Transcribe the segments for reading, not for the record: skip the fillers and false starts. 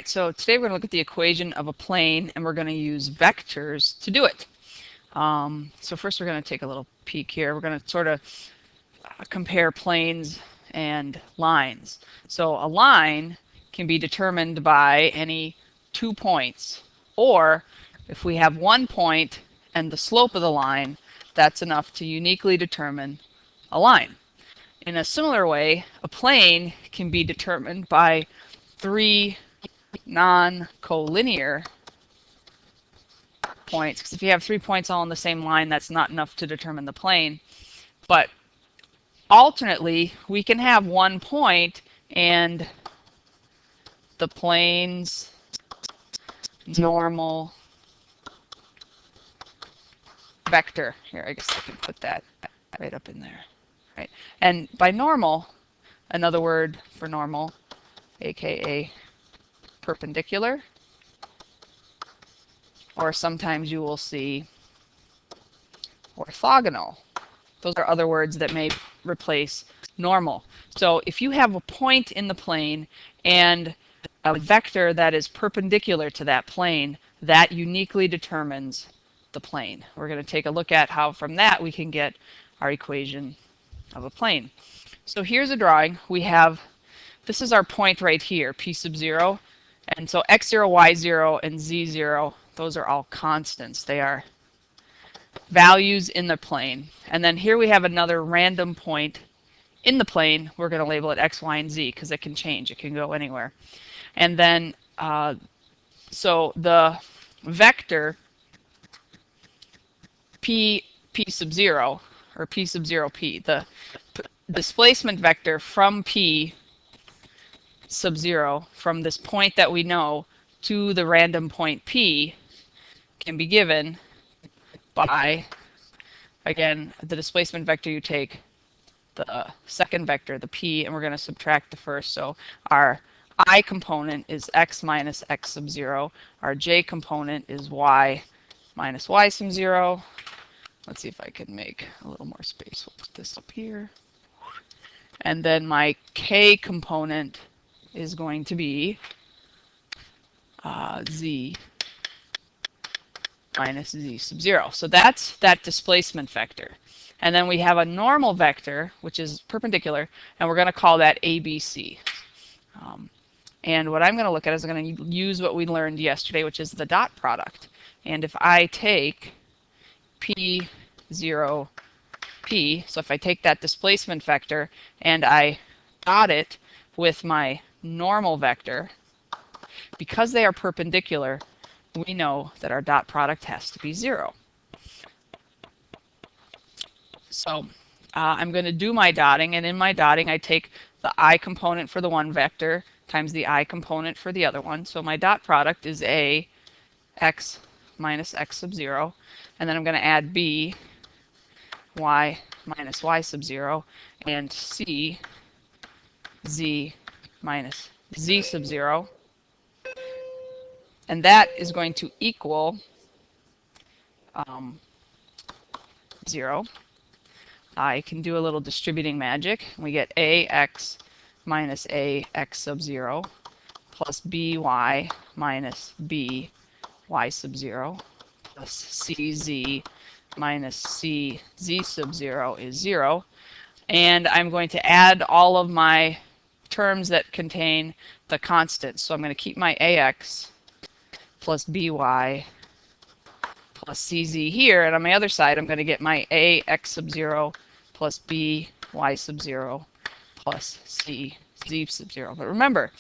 right, so today we're going to look at the equation of a plane, and we're going to use vectors to do it. So first we're going to take a little peek here. We're going to sort of compare planes and lines. So a line can be determined by any 2 points, or if we have 1 point and the slope of the line, that's enough to uniquely determine a line. In a similar way, a plane can be determined by 3 non-collinear points, because if you have 3 points all on the same line, that's not enough to determine the plane. But alternately, we can have 1 point and the plane's normal vector. Here, I guess I can put that right up in there. Right? And by normal, another word for normal, aka perpendicular, or sometimes you will see orthogonal. Those are other words that may replace normal. So if you have a point in the plane and a vector that is perpendicular to that plane, that uniquely determines the plane. We're going to take a look at how from that we can get our equation of a plane. So here's a drawing. We have, this is our point right here, p sub 0. And so x0, y0, and z0, those are all constants. They are values in the plane. And then here we have another random point in the plane. We're going to label it x, y, and z because it can change. It can go anywhere. And then, so the vector p sub 0, or p sub 0 p, the displacement vector from p sub 0, from this point that we know to the random point p, can be given by, again, the displacement vector, you take the second vector, the p, and we're going to subtract the first. So our I component is x minus x sub 0. Our j component is y minus y sub 0. Let's see if I can make a little more space. We'll put this up here. And then my k component is going to be z minus z sub 0. So that's that displacement vector. And then we have a normal vector, which is perpendicular, and we're going to call that ABC. And what I'm going to look at is I'm going to use what we learned yesterday, which is the dot product. And if I take P0, P, so if I take that displacement vector and I dot it with my normal vector, because they are perpendicular, we know that our dot product has to be 0. So I'm going to do my dotting, and in my dotting I take the I component for the one vector times the I component for the other one. So my dot product is A x minus x sub 0, and then I'm going to add B y minus y sub 0, and C z minus z sub 0. And that is going to equal 0. I can do a little distributing magic. We get ax minus ax sub 0 plus by minus by sub 0 plus cz minus cz sub 0 is 0. And I'm going to add all of my terms that contain the constants. So I'm going to keep my ax plus by plus cz here, and on my other side I'm going to get my ax sub 0 plus by sub 0 plus cz sub 0. But remember,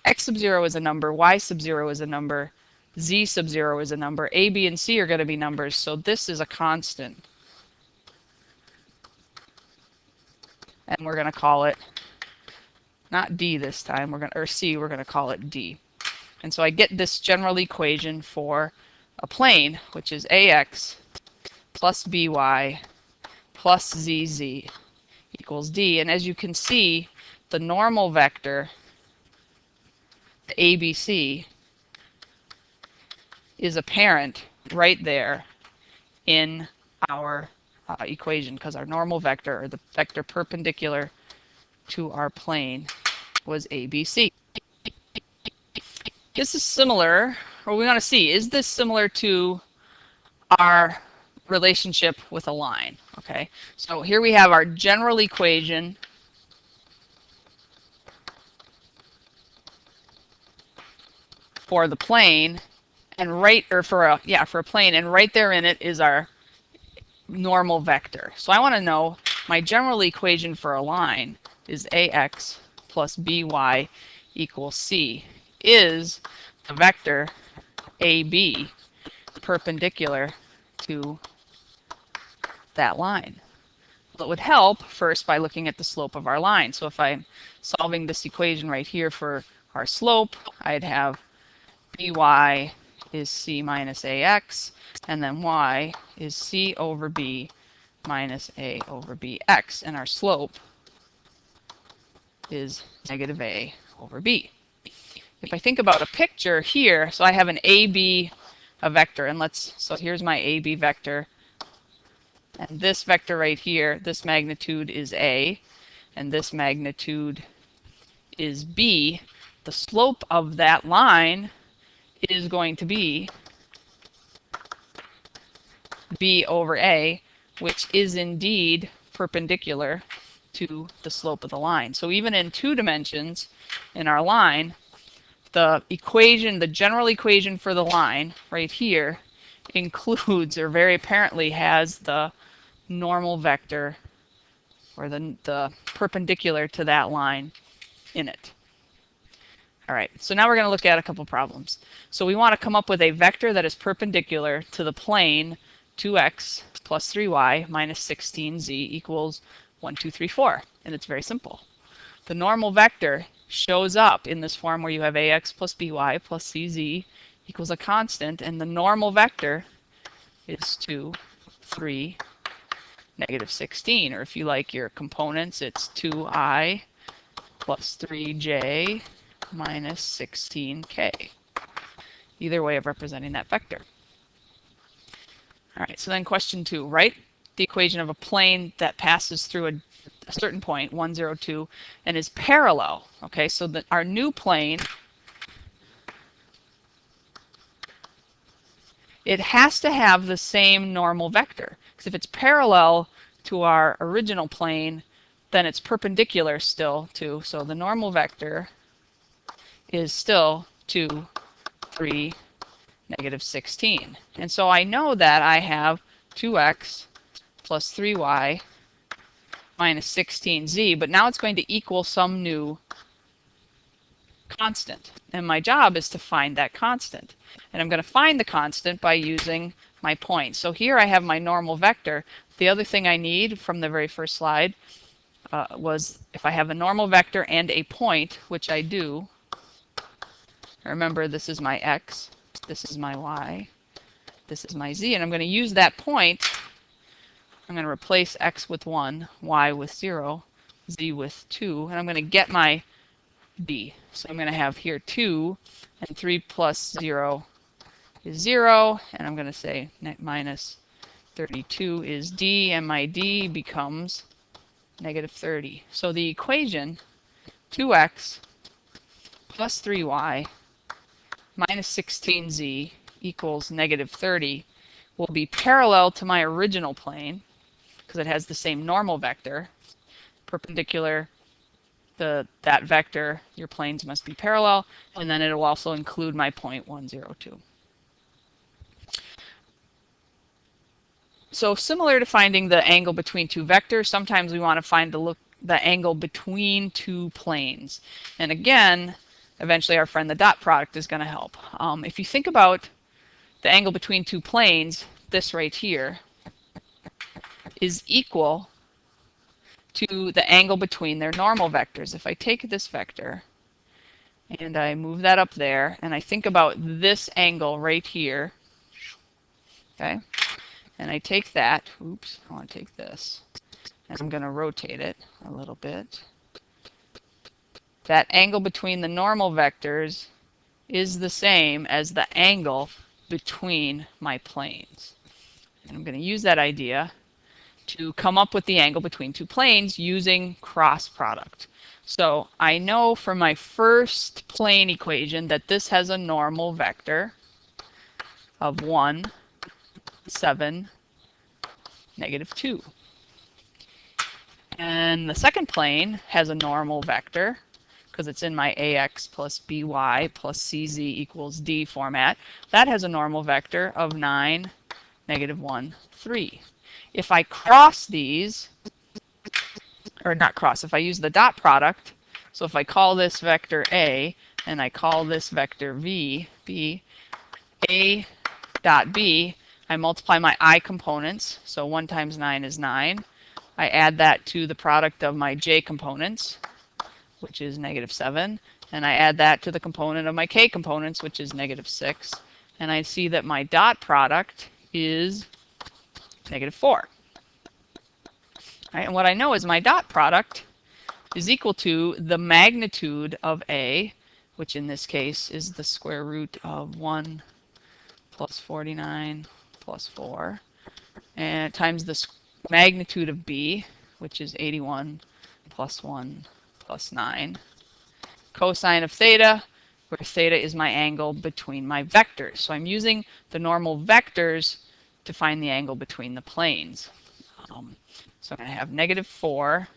x sub 0 is a number, y sub 0 is a number, z sub 0 is a number, a, b, and c are going to be numbers, so this is a constant. And we're going to call it, not d this time, or c, we're going to call it d. And so I get this general equation for a plane, which is ax plus by plus zz equals d. And as you can see, the normal vector, the ABC, is apparent right there in our equation, because our normal vector, or the vector perpendicular to our plane, was ABC. this is similar, or we want to see, is this similar to our relationship with a line? Okay, so here we have our general equation for the plane, and for a plane, and right there in it is our normal vector. So I want to know my general equation for a line is ax plus by equals c. Is the vector AB perpendicular to that line? Well, it would help first by looking at the slope of our line. So if I'm solving this equation right here for our slope, I'd have by is c minus ax, and then y is c over b minus a over bx, and our slope is negative a over b. If I think about a picture here, so I have an AB, a vector, and so here's my AB vector, and this vector right here, this magnitude is a, and this magnitude is b. The slope of that line is going to be b over a, which is indeed perpendicular to the slope of the line. So even in 2 dimensions in our line, the equation, the general equation for the line right here includes, or very apparently has, the normal vector, or the perpendicular to that line in it. All right, so now we're going to look at a couple problems. So we want to come up with a vector that is perpendicular to the plane 2x plus 3y minus 16z equals 1, 2, 3, 4. And it's very simple. The normal vector shows up in this form where you have ax plus by plus cz equals a constant, and the normal vector is 2, 3, negative 16. Or if you like your components, it's 2i plus 3j minus 16k. Either way of representing that vector. All right, so then question 2, write the equation of a plane that passes through a certain point, 1, 0, 2, and is parallel. Okay, so our new plane, it has to have the same normal vector, because if it's parallel to our original plane, then it's perpendicular still to, so the normal vector is still 2, 3, negative 16. And so I know that I have 2x plus 3y minus 16z, but now it's going to equal some new constant. And my job is to find that constant. And I'm going to find the constant by using my point. So here I have my normal vector. The other thing I need from the very first slide was if I have a normal vector and a point, which I do. Remember, this is my x, this is my y, this is my z, and I'm going to use that point. I'm going to replace x with 1, y with 0, z with 2, and I'm going to get my b. So I'm going to have here 2, and 3 plus 0 is 0, and I'm going to say minus 32 is d, and my d becomes negative 30. So the equation 2x plus 3y minus 16z equals negative 30 will be parallel to my original plane, because it has the same normal vector. Perpendicular, that vector, your planes must be parallel, and then it will also include my point 1, 0, 2. So similar to finding the angle between two vectors, sometimes we want to find the angle between two planes. And again, eventually our friend the dot product is going to help. If you think about the angle between two planes, this right here is equal to the angle between their normal vectors. If I take this vector and I move that up there, and I think about this angle right here, okay, and I take that, oops, I want to take this, and I'm going to rotate it a little bit. That angle between the normal vectors is the same as the angle between my planes. And I'm going to use that idea to come up with the angle between two planes using cross product. So I know from my first plane equation that this has a normal vector of 1, 7, -2. And the second plane has a normal vector because it's in my ax plus by plus cz equals d format. That has a normal vector of 9, -1, 3. If I cross these, or not cross, if I use the dot product, so if I call this vector A and I call this vector B, A dot B, I multiply my I components, so 1 times 9 is 9. I add that to the product of my j components, which is -7, and I add that to the component of my k components, which is -6, and I see that my dot product is -4. Right, and what I know is my dot product is equal to the magnitude of A, which in this case is the square root of 1 plus 49 plus 4, and times the magnitude of B, which is 81 plus 1 plus 9, cosine of theta, where theta is my angle between my vectors. So I'm using the normal vectors to find the angle between the planes. So I'm going to have -4,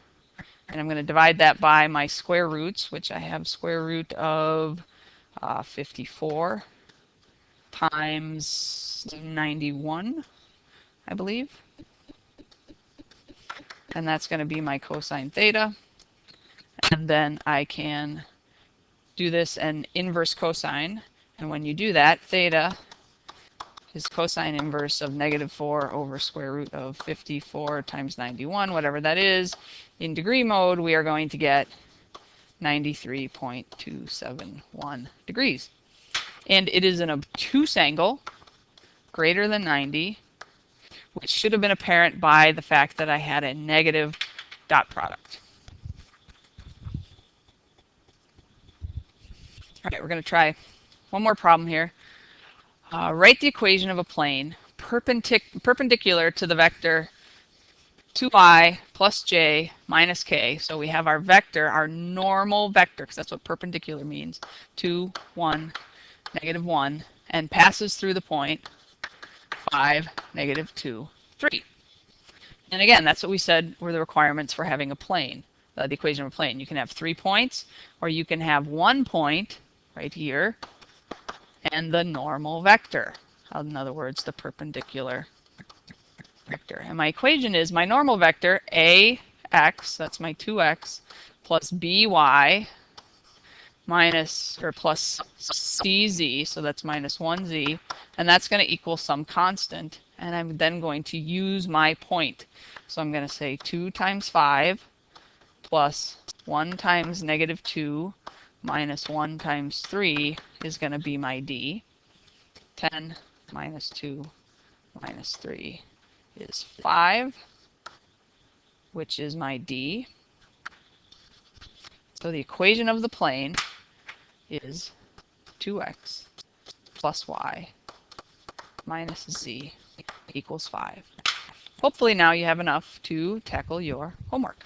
and I'm going to divide that by my square roots, which I have square root of 54 times 91, I believe. And that's going to be my cosine theta. And then I can do this and inverse cosine. And when you do that, theta is cosine inverse of -4 over square root of 54 times 91, whatever that is. In degree mode, we are going to get 93.271 degrees. And it is an obtuse angle greater than 90, which should have been apparent by the fact that I had a negative dot product. All right, we're going to try one more problem here. Write the equation of a plane perpendicular to the vector 2i plus j minus k. So we have our vector, our normal vector, because that's what perpendicular means, 2, 1, -1, and passes through the point 5, -2, 3. And again, that's what we said were the requirements for having a plane, the equation of a plane. You can have 3 points, or you can have 1 point right here, and the normal vector. In other words, the perpendicular vector. And my equation is my normal vector, ax, that's my 2x, plus by minus, or plus cz, so that's minus 1z, and that's going to equal some constant. And I'm then going to use my point. So I'm going to say 2 times 5 plus 1 times -2 minus 1 times 3 is going to be my d. 10 minus 2 minus 3 is 5, which is my d. So the equation of the plane is 2x plus y minus z equals 5. Hopefully now you have enough to tackle your homework.